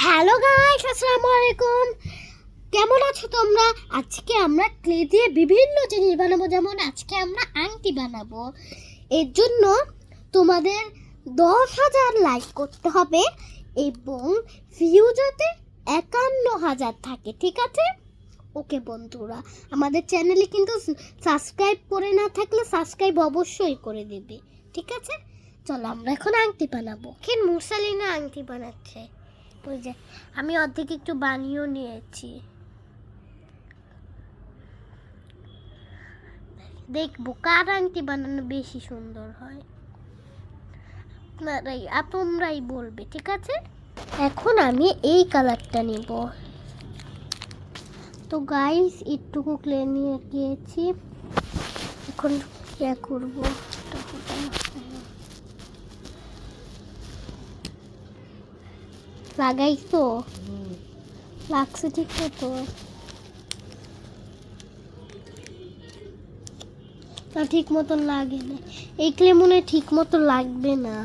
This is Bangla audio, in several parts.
হ্যালো গাইস, আসসালামু আলাইকুম। কেমন আছো তোমরা? আজকে আমরা ক্লে দিয়ে বিভিন্ন জিনিস বানাবো, যেমন আজকে আমরা আংটি বানাবো। এর জন্য তোমাদের 10,000 লাইক করতে হবে এবং ভিউ যাতে 51,000 থাকে, ঠিক আছে? ওকে বন্ধুরা, আমাদের চ্যানেলে কিন্তু সাবস্ক্রাইব করে না থাকলে সাবস্ক্রাইব অবশ্যই করে দেবে, ঠিক আছে? চলো আমরা এখন আংটি বানাবো। কেন মুরসালিনা আংটি বানাচ্ছে? ওই যে আমি অর্ধেক একটু বানিয়েও নিয়েছি, দেখবো কার আংটি বানানো বেশি সুন্দর হয়। তোমরাই বলবে, ঠিক আছে? এখন আমি এই কালারটা নিব। তো গাইস, একটুকু ক্লে নিয়ে গিয়েছি, এখন ইয়া করবো। লাগাইছো? লাগছে ঠিক মতো? না, ঠিক মতন লাগে না। এই ক্লে মনে হয় ঠিক মতো লাগবে না।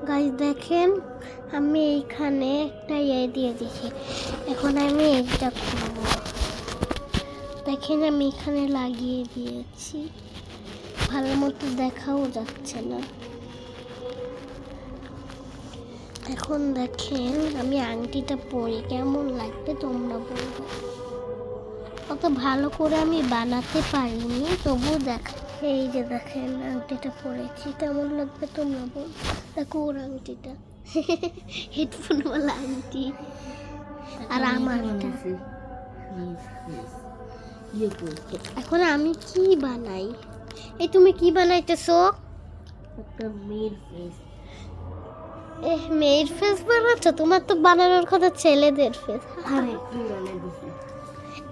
গাইস দেখেন, আমি এইখানে একটা দিয়ে দিয়েছি। এখন আমি এইটা করব। দেখেন আমি এখানে লাগিয়ে দিয়েছি, ভালো মতো দেখাও যাচ্ছে না। এখন দেখেন আমি আংটিটা পরে কেমন লাগবে তোমরা বলবে। অত ভালো করে আমি বানাতে পারিনি, তবুও এই যে দেখেন আংটিটা পরেছি, কেমন লাগবে তোমরা বল। দেখো ওর আংটিটা, হেডফোনওয়ালা আংটি, আর আমারটা। এখন আমি কি বানাই? এই তুমি কি বানাইতেছো? একটা মেয়ের ফেস। মেয়ের ফেস বানাচ্ছ? তোমার তো বানানোর কথা ছেলেদের ফেস।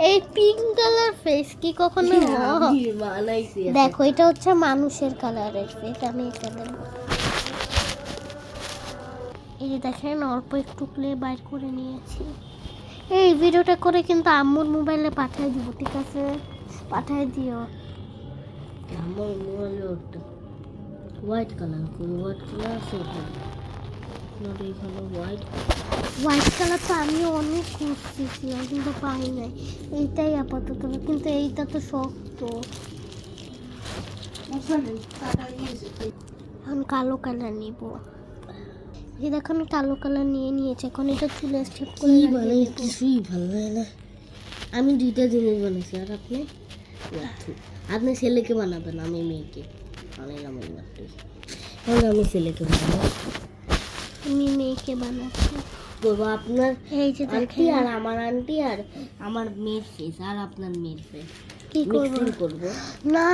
এই পিঙ্ক কালার ফেস কি কখনো হয়? দেখো, এটা হচ্ছে মানুষের কালারের ফেস। আমি এটা দেবো। এই যে দেখেন, অল্প একটু ক্লে বাইর করে নিয়েছি। এই ভিডিওটা করে কিন্তু আম্মুর মোবাইলে পাঠিয়ে দিব, ঠিক আছে? পাঠিয়ে দিও। আমার মোবাইলে ওটা হোয়াইট কালার, হোয়াইট কালার আছে এখানে। হোয়াইট কালার তো আমি অনেক খুঁজতেছিলাম কিন্তু পাই নাই। এইটাই আপাতত, কিন্তু এইটা তো শক্ত। এখন কালো কালার নিব। এই দেখো আমি কালো কালার নিয়ে নিয়েছি। এখন এটা চুলে স্টেপ করে কিছুই ভালো লাগে না। আমি দুইটা জিনিস বানাইছি, আর আপনি ছেলেকে বানাবেন, আমি মেয়েকে বানাইলাম। আমি ছেলেকে বানাবো। আমি মেয়েকে বানাচ্ছি। করবো আপনার এই যে আন্টি আর আমার আন্টি আর আমার মেয়ের ফেস আর আপনার মেয়ের ফেস কি করবো না,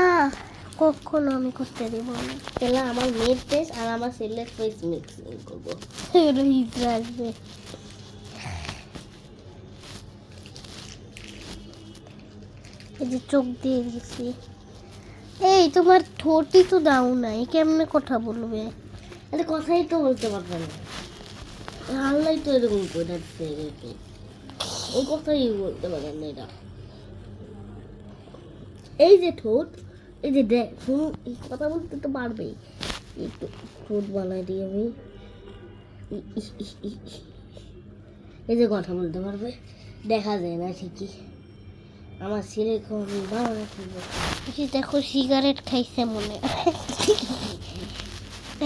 কখনো আমি করতে দেবো না। তাহলে আমার মেয়ের ফেস আর আমার ছেলের ফেস মিক্সিং করবো। আসবে। এই যে চোখ দিয়ে দিয়েছি। এই তোমার ঠোঁটই তো দাও নাই, কেমনে কথা বলবে? আরে কথাই তো বলতে পারবে না, আল্লাহ তো এরকম করে রেখে এই কথাই বলতে পারেন না। এটা এই যে ঠোঁট, এই যে দেখ শুনুন, এই কথা বলতে তো পারবেই। একটু ঠোঁট বানাই দিই আমি, এই যে কথা বলতে পারবে, দেখা যায় না ঠিকই। আমার ছেলে দেখো সিগারেট খাইছে মনে।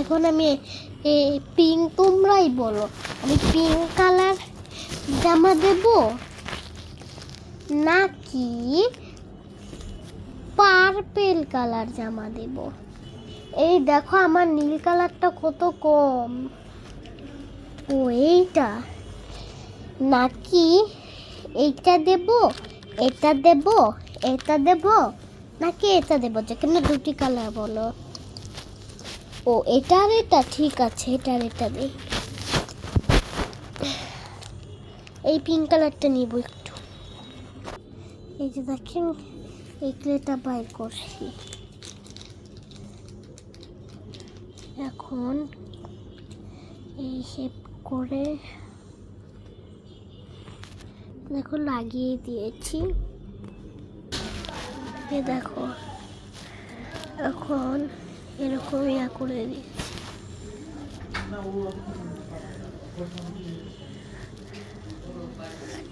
এখন আমি পিঙ্ক, তোমরাই বলো, আমি পিঙ্ক কালার জামা দেব নাকি পার্পেল কালার জামা দেব? এই দেখো আমার নীল কালারটা কত কম। ও এইটা, নাকি এইটা দেব, এটা দেব, এটা দেব, নাকি এটা দেব? যেখানে দুটি কালার বলো। ও এটা আর এটা, ঠিক আছে, এটা আর এটা দেই। এই পিঙ্ক কালারটা নিব একটু। এই যে দেখেন এই ক্লেটা বাইর করছি। এখন এই শেপ করে দেখো লাগিয়ে দিয়েছি। এ দেখো এখন এরকম ইয়া করে দিচ্ছি।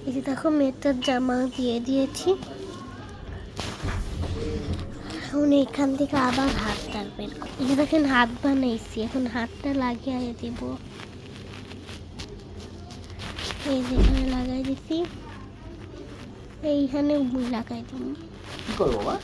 এই যে দেখো মেয়েটার জামা দিয়ে দিয়েছি। এখন এখান থেকে আবার হাতটা বের করি। এই যে দেখেন হাত বানাইছি, এখন হাতটা লাগিয়ে দিব। এই যেখানে লাগাই দিছি এইখানে লাগাই দিব। কি করবো বাবা?